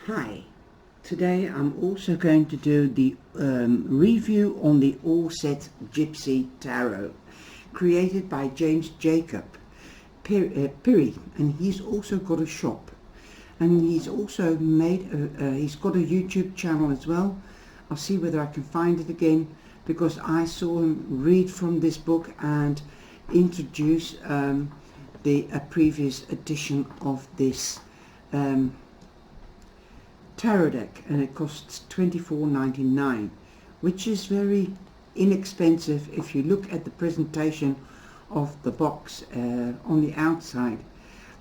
Hi, today I'm also going to do the review on the AUSET GYPSY Tarot, created by James Jacob PIERRI, and he's also got a shop, and he's also made he's got a YouTube channel as well. I'll see whether I can find it again, because I saw him read from this book and introduce a previous edition of this tarot deck, and it costs $24.99, which is very inexpensive if you look at the presentation of the box on the outside,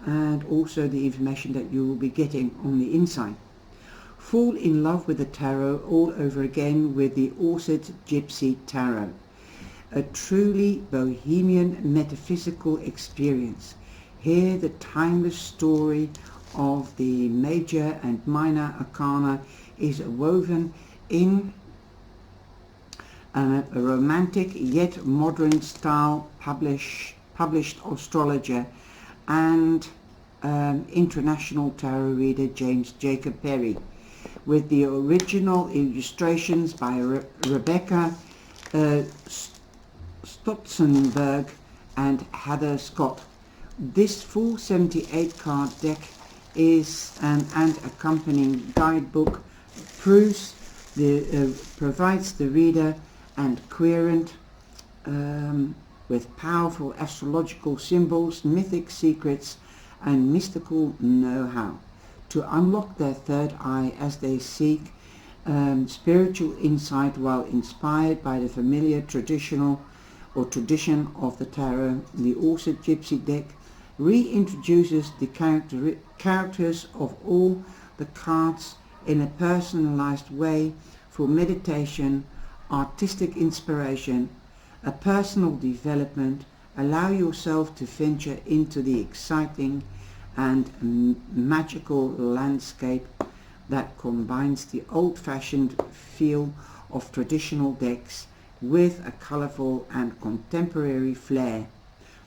and also the information that you will be getting on the inside. Fall in love with the tarot all over again with the AUSET GYPSY Tarot, a truly bohemian metaphysical experience. Hear the timeless story of the Major and Minor Arcana is woven in a romantic yet modern style, published astrologer and international tarot reader James Jacob PIERRI, with the original illustrations by Rebecca Stotzenberg and Heather Scott. This full 78 card deck is and accompanying guidebook provides the reader and querent with powerful astrological symbols, mythic secrets and mystical know-how to unlock their third eye as they seek spiritual insight while inspired by the familiar tradition of the tarot. The AUSET GYPSY deck reintroduces the characters of all the cards in a personalized way for meditation, artistic inspiration, a personal development. Allow yourself to venture into the exciting and magical landscape that combines the old-fashioned feel of traditional decks with a colorful and contemporary flair.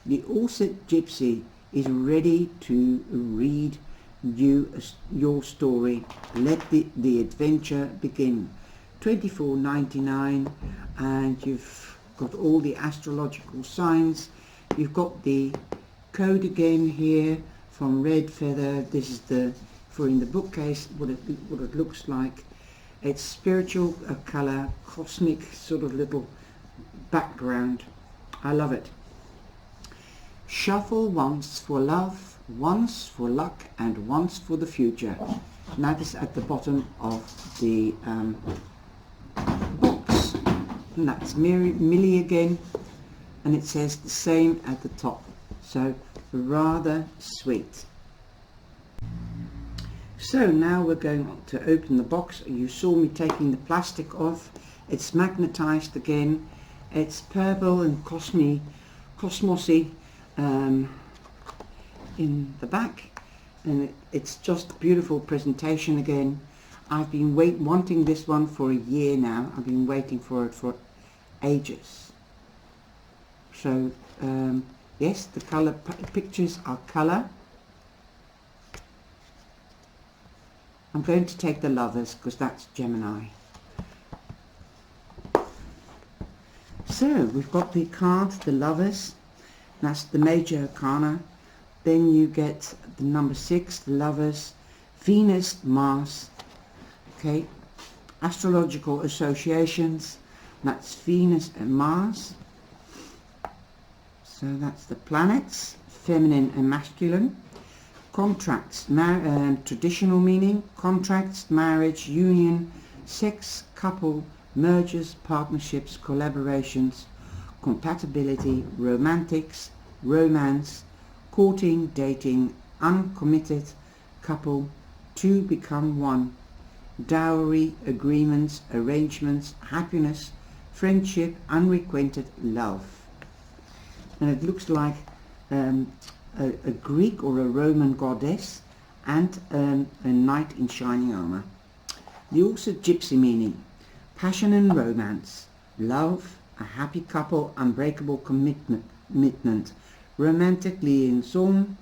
The AUSET GYPSY is ready to read your story. Let the adventure begin. $24.99, and you've got all the astrological signs. You've got the code again here from Red Feather. This is in the bookcase what it looks like. It's spiritual color, cosmic sort of little background. I love it. Shuffle once for love, once for luck, and once for the future. And that is at the bottom of the box. And that's Millie again, and it says the same at the top. So rather sweet. So now we're going to open the box. You saw me taking the plastic off. It's magnetized again. It's purple and cosmosy in the back, and it's just a beautiful presentation again. I've been wanting this one for a year now. I've been waiting for it for ages. So yes, the color pictures are color. I'm going to take the Lovers because that's Gemini. So we've got the card, the Lovers. That's the Major Arcana. Then you get the number 6, the Lovers, Venus, Mars. Okay, astrological associations. That's Venus and Mars. So that's the planets, feminine and masculine. Contracts, traditional meaning, contracts, marriage, union, sex, couple, mergers, partnerships, collaborations, compatibility, romantics, romance, courting, dating, uncommitted, couple, two become one, dowry, agreements, arrangements, happiness, friendship, unrequited love. And it looks like a Greek or a Roman goddess and a knight in shining armor. The AUSET GYPSY meaning: passion and romance, love, a happy couple, unbreakable commitment, romantic liaison,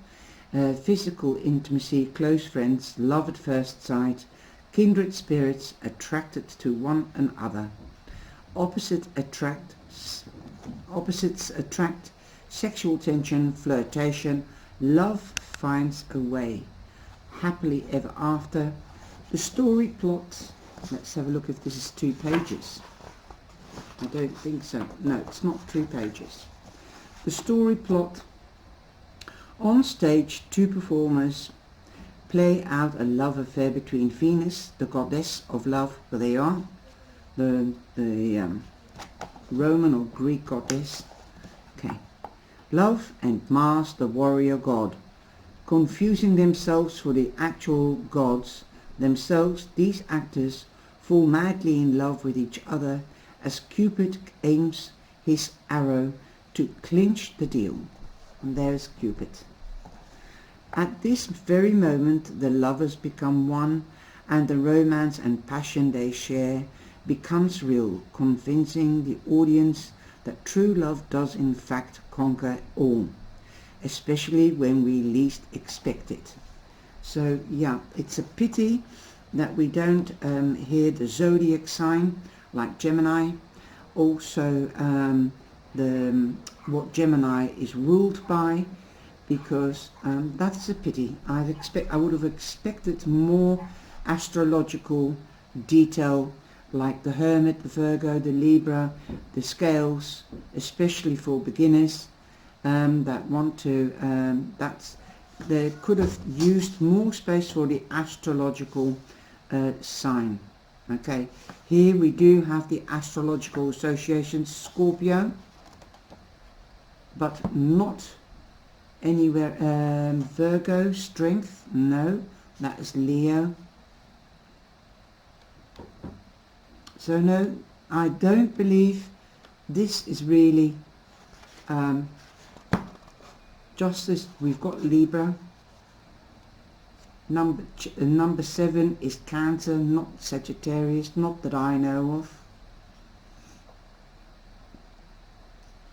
physical intimacy, close friends, love at first sight, kindred spirits attracted to one another. Opposites attract, sexual tension, flirtation, love finds a way. Happily ever after. The story plot, let's have a look if this is 2 pages. I don't think so. No, it's not 2 pages. The story plot. On stage, 2 performers play out a love affair between Venus, the goddess of love, where they are, the Roman or Greek goddess. Okay. Love and Mars, the warrior god. Confusing themselves for the actual gods themselves, these actors fall madly in love with each other as Cupid aims his arrow to clinch the deal. And there's Cupid. At this very moment the lovers become one, and the romance and passion they share becomes real, convincing the audience that true love does in fact conquer all, especially when we least expect it. So yeah, it's a pity that we don't hear the zodiac sign like Gemini, also what Gemini is ruled by, because that's a pity. I would have expected more astrological detail, like the Hermit, the Virgo, the Libra, the scales, especially for beginners that want to. They could have used more space for the astrological sign. Okay, here we do have the astrological association Scorpio, but not anywhere. Virgo, strength, no, that is Leo. So no, I don't believe this is really justice. We've got Libra. Number 7 is Cancer, not Sagittarius, not that I know of.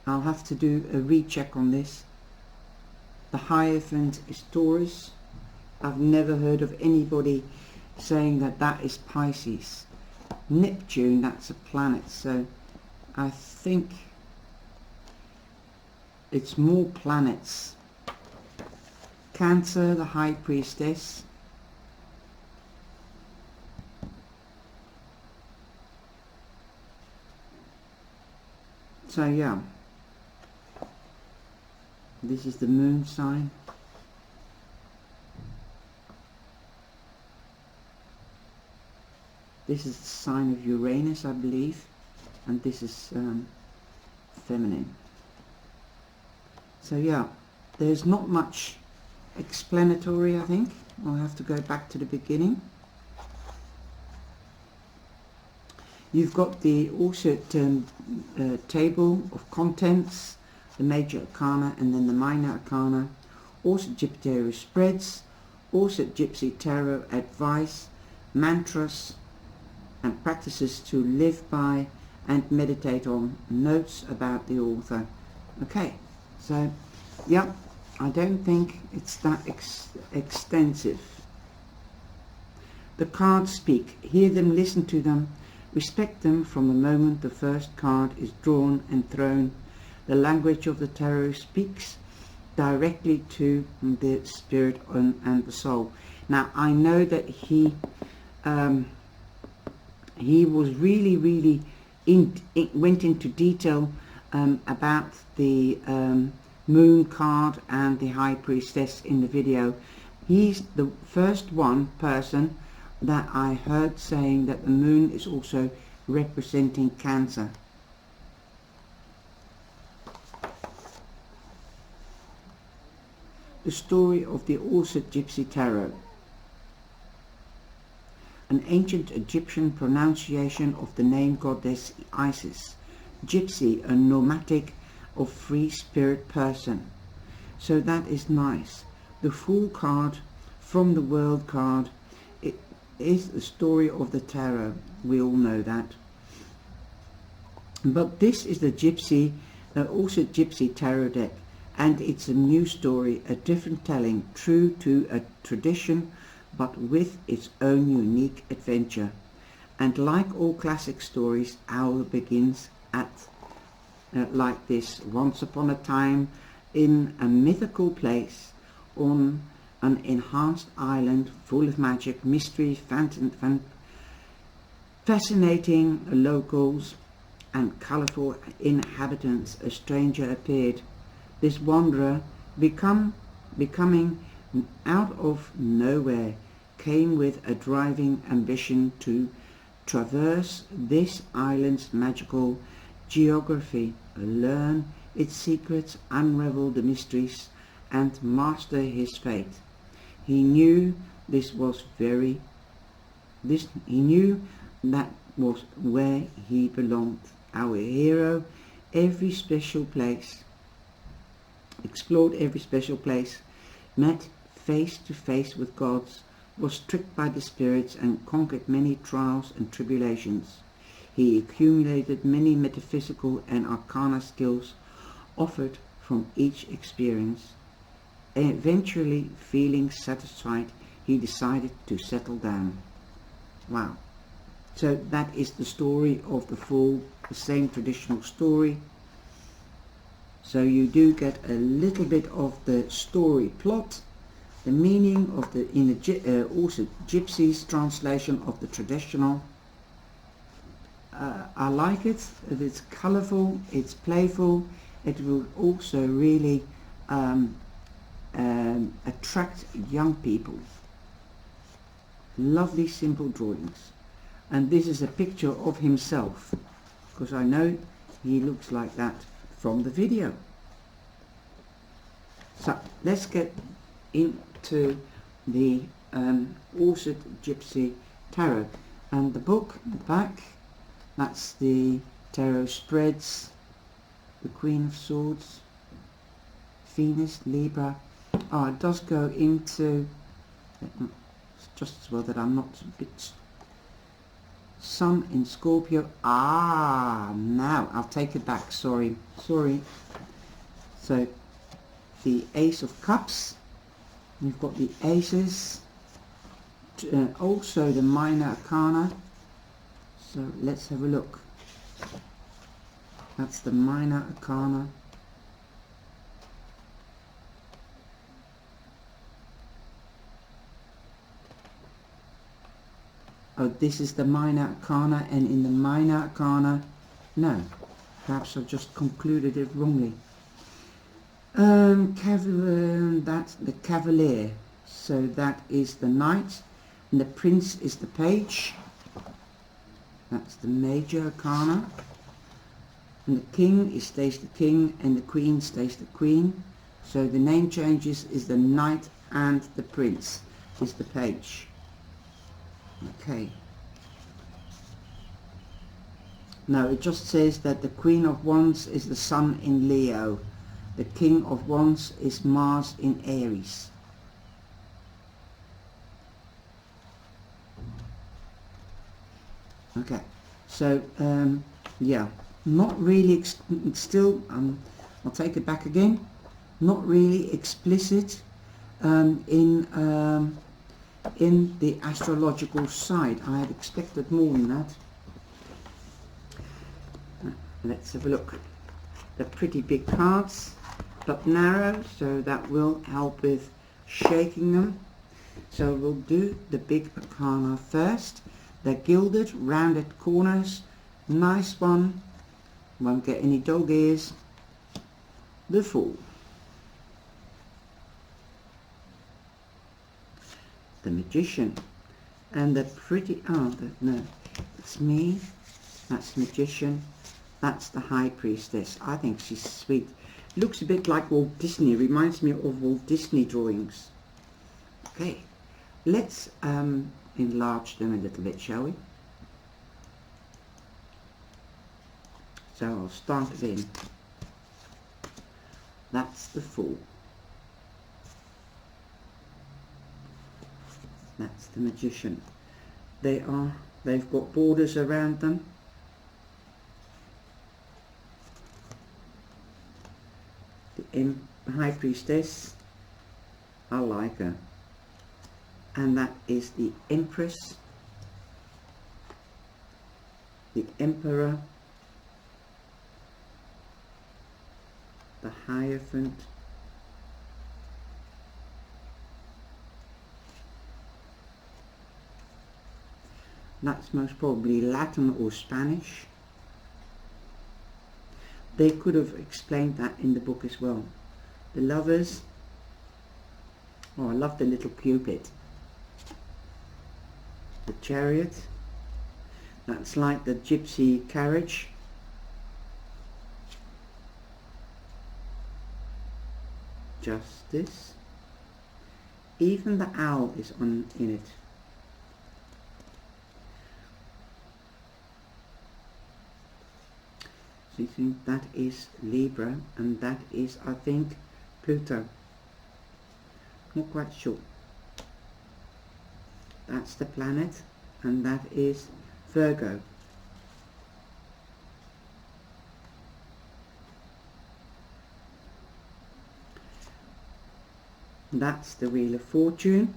I'll have to do a recheck on this. The Hierophant is Taurus. I've never heard of anybody saying that that is Pisces. Neptune, that's a planet, so I think it's more planets. Cancer, the High Priestess. So yeah, this is the moon sign. This is the sign of Uranus, I believe, and this is feminine. So yeah, there's not much explanatory, I think. I'll have to go back to the beginning. You've got the AUSET table of contents, the Major Arcana and then the Minor Arcana, AUSET GYPSY Tarot spreads, AUSET GYPSY Tarot advice, mantras and practices to live by and meditate on, notes about the author. Okay, so yeah, I don't think it's that extensive. The cards speak. Hear them, listen to them, respect them from the moment the first card is drawn and thrown. The language of the tarot speaks directly to the spirit and the soul. Now, I know that he was really went into detail about the moon card and the High Priestess in the video. He's the first person that I heard saying that the moon is also representing Cancer. The story of the AUSET GYPSY Tarot. An ancient Egyptian pronunciation of the name goddess Isis. Gypsy, a nomadic or free spirit person. So that is nice. The Fool card from the World card, it is the story of the tarot. We all know that. But this is the Gypsy, AUSET GYPSY Tarot deck, and it's a new story, a different telling, true to a tradition but with its own unique adventure. And like all classic stories, Owl begins at like this: once upon a time, in a mythical place, on an enhanced island full of magic, mystery, fascinating locals, and colourful inhabitants, a stranger appeared. This wanderer, becoming out of nowhere, came with a driving ambition to traverse this island's magical geography, learn its secrets, unravel the mysteries, and master his fate. He knew that was where he belonged. Our hero explored every special place, met face to face with gods, was tricked by the spirits, and conquered many trials and tribulations. He accumulated many metaphysical and arcana skills offered from each experience. Eventually, feeling satisfied, he decided to settle down. Wow. So that is the story of the Fool, the same traditional story. So you do get a little bit of the story plot, the meaning of the also Gypsy's translation of the traditional. I like it. It's colourful, it's playful. It will also really attract young people. Lovely simple drawings. And this is a picture of himself, because I know he looks like that from the video. So let's get into the AUSET Gypsy Tarot. And the book, the back, that's the tarot spreads, the Queen of Swords, Venus, Libra. Oh, it does go into, just as well that I'm not a bit, Sun in Scorpio. Now I'll take it back, sorry. So the Ace of Cups, you've got the Aces, also the Minor Arcana. So let's have a look. That's the Minor Arcana. Oh, this is the Minor Arcana, and in the Minor Arcana, no, perhaps I've just concluded it wrongly. That's the Cavalier, so that is the Knight, and the Prince is the Page. That's the Major Arcana, and the King stays the King, and the Queen stays the Queen. So the name changes is the Knight, and the Prince is the Page. Okay. No, it just says that the Queen of Wands is the Sun in Leo. The King of Wands is Mars in Aries. Okay. So, yeah. Not really, still, I'll take it back again. Not really explicit in the astrological side. I had expected more than that. Let's have a look. They're pretty big cards, but narrow, so that will help with shaking them. So we'll do the big arcana first. They're gilded, rounded corners. Nice one. Won't get any dog ears. The Fool. The Magician. And the pretty, no, it's me. That's Magician. That's the High Priestess. I think she's sweet. Looks a bit like Walt Disney. Reminds me of Walt Disney drawings. Okay, let's enlarge them a little bit, shall we? So I'll start again. That's the Fool. That's the Magician. They've got borders around them. The High Priestess, I like her. and that is the Empress, the Emperor, the Hierophant, that's most probably Latin or Spanish. They could have explained that in the book as well. The Lovers. Oh, I love the little Cupid. The Chariot. That's like the gypsy carriage. Justice. Even the owl is in it. So you think that is Libra, and that is, I think, Pluto. Not quite sure. That's the planet, and that is Virgo. That's the Wheel of Fortune.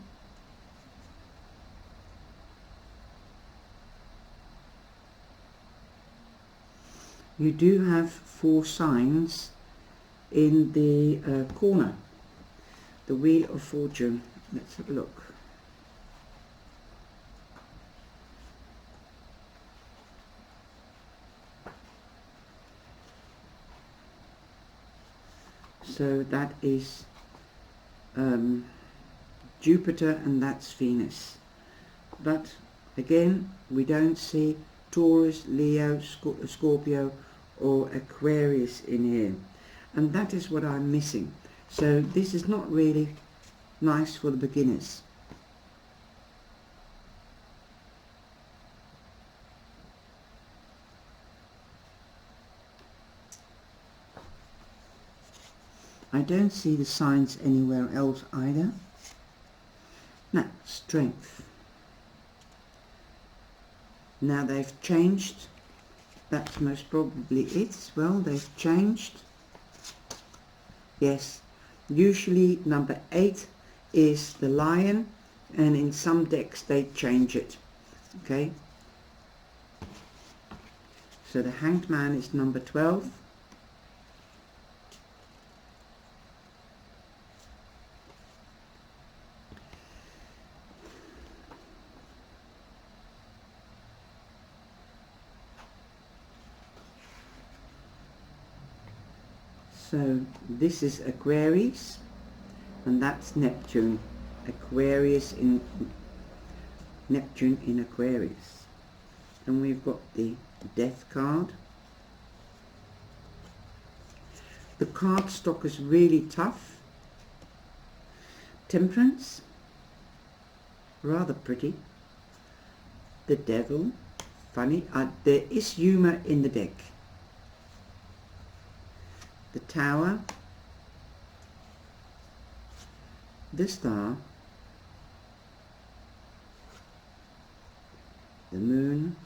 You do have 4 signs in the corner. The Wheel of Fortune. Let's have a look. So that is Jupiter, and that's Venus. But again, we don't see Taurus, Leo, Scorpio or Aquarius in here, and that is what I'm missing. So this is not really nice for the beginners. I don't see the signs anywhere else either. Now, Strength. Now they've changed. That's most probably it. Well, they've changed. Yes, usually number 8 is the Lion, and in some decks they change it. Okay, so the Hanged Man is number 12. So this is Aquarius, and that's Neptune. Aquarius in Neptune in Aquarius. And we've got the Death card. The card stock is really tough. Temperance, rather pretty. The Devil, funny. There is humour in the deck. The Tower, the Star, the Moon,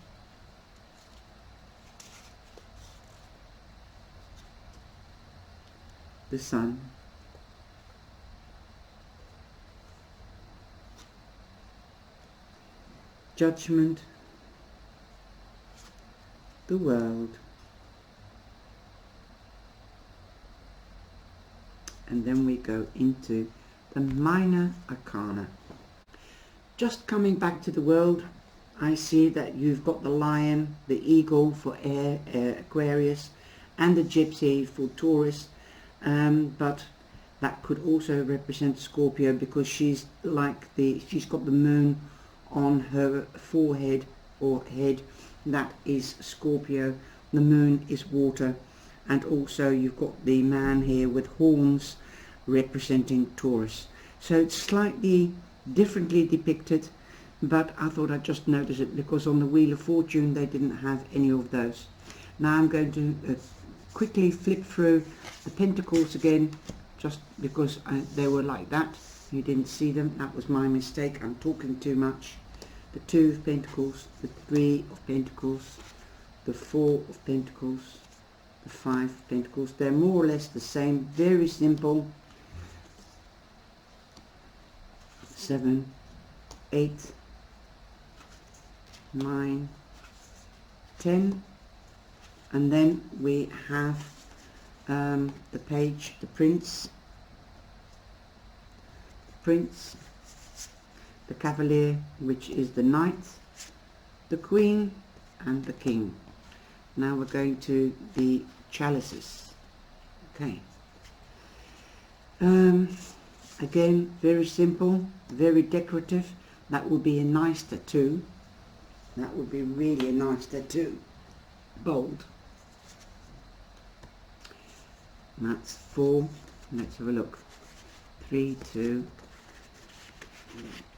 the Sun, Judgment, the World, and then we go into the Minor Arcana. Just coming back to the World, I see that you've got the Lion, the Eagle for Air, Aquarius, and the Gypsy for Taurus, but that could also represent Scorpio, because she's got the Moon on her forehead or head. That is Scorpio. The Moon is water, and also you've got the man here with horns representing Taurus. So it's slightly differently depicted, but I thought I'd just notice it because on the Wheel of Fortune they didn't have any of those. Now I'm going to quickly flip through the Pentacles again, just because they were like that. You didn't see them. That was my mistake. I'm talking too much. The 2 of Pentacles, the 3 of Pentacles, the 4 of Pentacles, the 5 of Pentacles. They're more or less the same, very simple. 7, 8, 9, 10, and then we have the page, the prince, the cavalier, which is the knight, the queen, and the king. Now we're going to the chalices. Okay. Again, very simple, very decorative. That would be a nice tattoo. That would be really a nice tattoo. Bold. And that's 4. Let's have a look. 3, 2,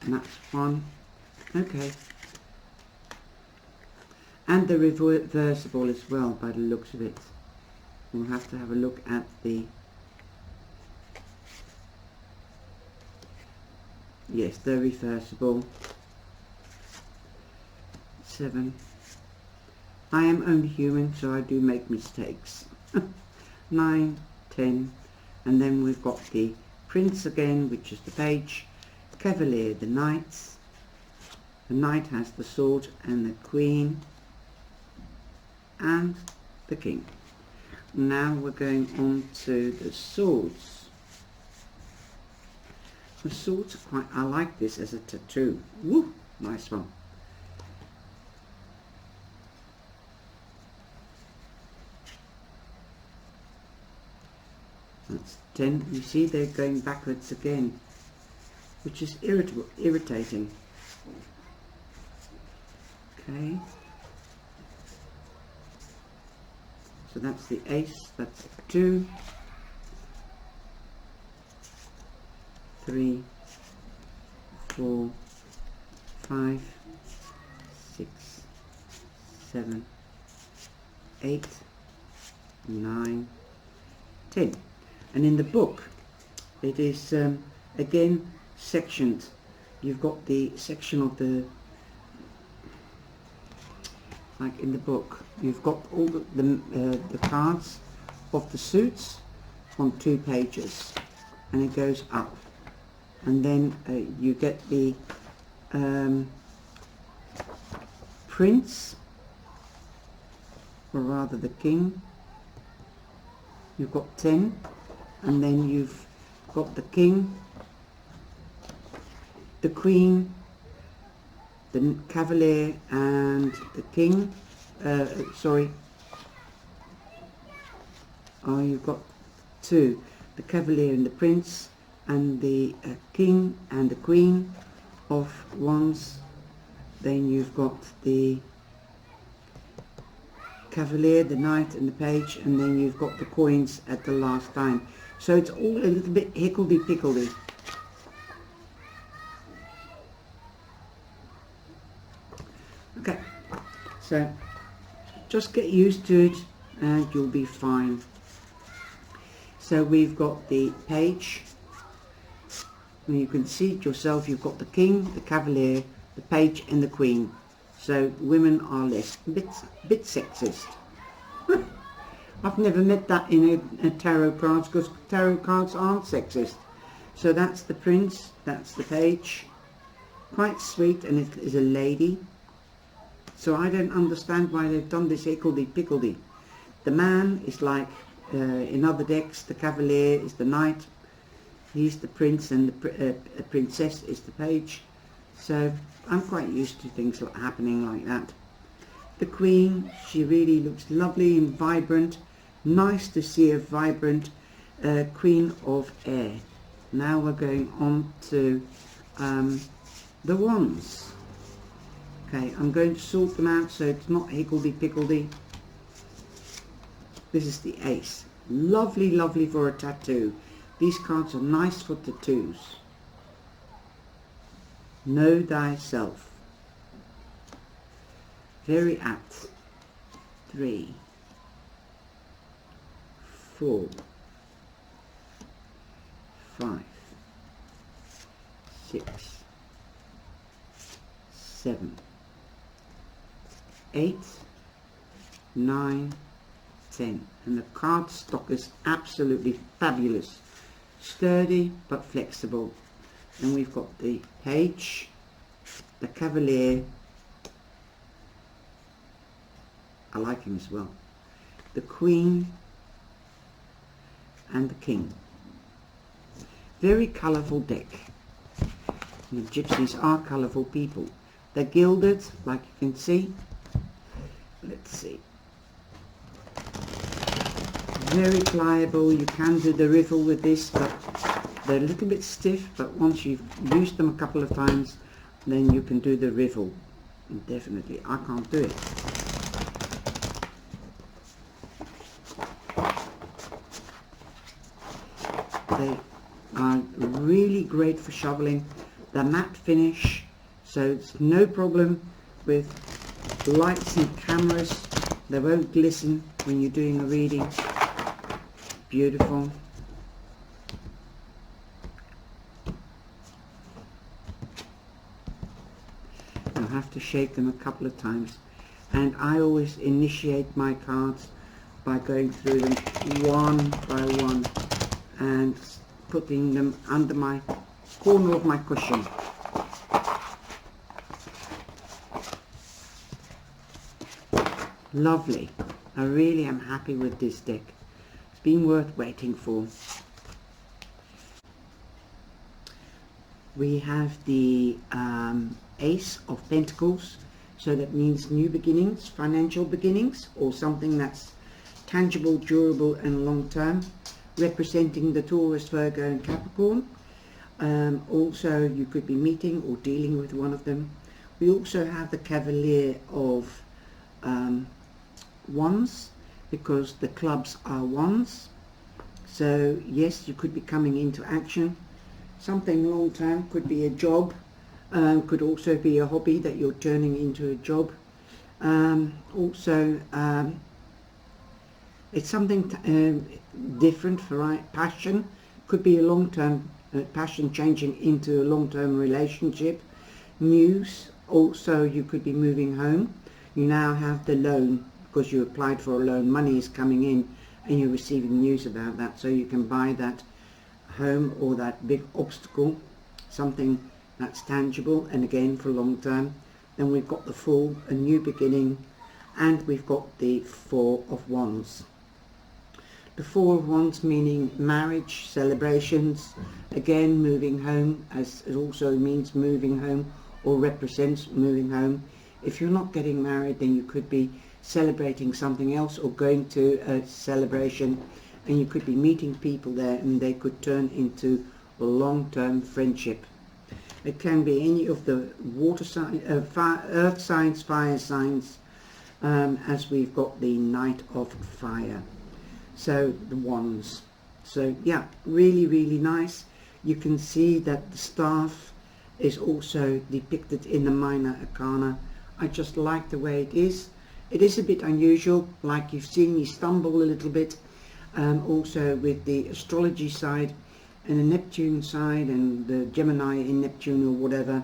and that's 1. Okay. And the reversible as well, by the looks of it. We'll have to have a look at the... Yes, the reversible. 7. I am only human, so I do make mistakes. 9, 10, and then we've got the prince again, which is the page, cavalier, the knights. The knight has the sword, and the queen, and the king. Now we're going on to the swords. The swords are quite, I like this as a tattoo. Woo, nice one. That's 10. You see they're going backwards again, which is irritating. Okay. So that's the ace, that's 2, 3, 4, 5, 6, 7, 8, 9, 10. And in the book it is again sectioned. You've got the section of the, like in the book, you've got all the cards of the suits on 2 pages, and it goes up, and then you get the prince, or rather the king. You've got 10, and then you've got the king, the queen, the cavalier, and the king. You've got 2, the cavalier and the prince, and the king and the queen of wands. Then you've got the cavalier, the knight, and the page, and then you've got the coins at the last time. So it's all a little bit hickledy-pickledy. Okay, so just get used to it and you'll be fine. So we've got the page, and you can see it yourself. You've got the king, the cavalier, the page, and the queen. So women are less, bit sexist. I've never met that in a tarot cards, because tarot cards aren't sexist. So that's the prince, that's the page. Quite sweet, and it is a lady. So I don't understand why they've done this hickledy-pickledy. The man is like, in other decks, the cavalier is the knight. He's the prince, and the princess is the page. So I'm quite used to things happening like that. The queen, she really looks lovely and vibrant. Nice to see a vibrant queen of air. Now we're going on to the wands. Okay, I'm going to sort them out so it's not higgledy-pickledy. This is the ace. Lovely, lovely for a tattoo. These cards are nice for tattoos. Know thyself. Very apt. 3, 4, 5, 6, 7, 8, 9, 10. And the card stock is absolutely fabulous. Sturdy but flexible. And we've got the page, the Cavalier, I like him as well, the Queen, and the King. Very colourful deck. And the gypsies are colourful people. They're gilded, like you can see. Let's see. Very pliable. You can do the riffle with this, but they're a little bit stiff. But once you've used them a couple of times, then you can do the riffle. And definitely, I can't do it. They are really great for shoveling. The matte finish, so it's no problem with lights and cameras. They won't glisten when you're doing a reading. Beautiful. I'll have to shake them a couple of times, and I always initiate my cards by going through them one by one and putting them under my corner of my cushion. Lovely. I really am happy with this deck. It's been worth waiting for. We have the Ace of Pentacles, so that means new beginnings, financial beginnings, or something that's tangible, durable and long term, representing the Taurus, Virgo and Capricorn. Also you could be meeting or dealing with one of them. We also have the Cavalier of Wands, because the clubs are wands. So yes, you could be coming into action. Something long term, could be a job, could also be a hobby that you're turning into a job. It's something different for passion. Could be a long-term passion changing into a long-term relationship. News, also you could be moving home. You now have the loan, because you applied for a loan. Money is coming in and you're receiving news about that, so you can buy that home or that big obstacle, something that's tangible and again for long term. Then we've got the Fool, a new beginning, and we've got the Four of Wands. The Four of Wands meaning marriage, celebrations, again moving home, as it also means moving home or represents moving home. If you're not getting married, then you could be celebrating something else or going to a celebration, and you could be meeting people there and they could turn into a long-term friendship. It can be any of the water sign, earth signs, fire signs, as we've got the Knight of Fire. So the Wands. So yeah, really, really nice. You can see that the staff is also depicted in the Minor Arcana. I just like the way it is. It is a bit unusual, like you've seen me stumble a little bit, also with the astrology side and the Neptune side and the Gemini in Neptune or whatever,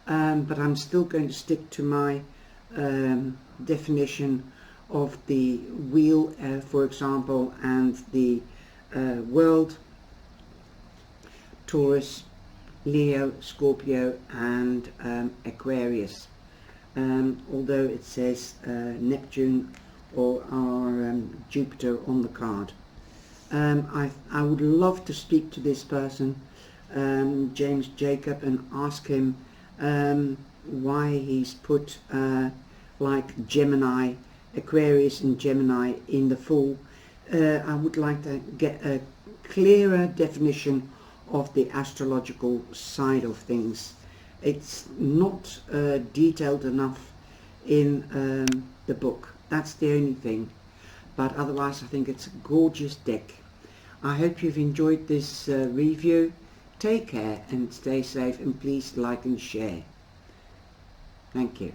but I'm still going to stick to my definition of the wheel, for example, and the world, Taurus, Leo, Scorpio and Aquarius. Although it says Neptune or our Jupiter on the card. I would love to speak to this person, James Jacob, and ask him why he's put like Gemini, Aquarius and Gemini in the Fool. I would like to get a clearer definition of the astrological side of things. It's not detailed enough in the book. That's the only thing. But otherwise I think it's a gorgeous deck. I hope you've enjoyed this review. Take care and stay safe, and please like and share. Thank you.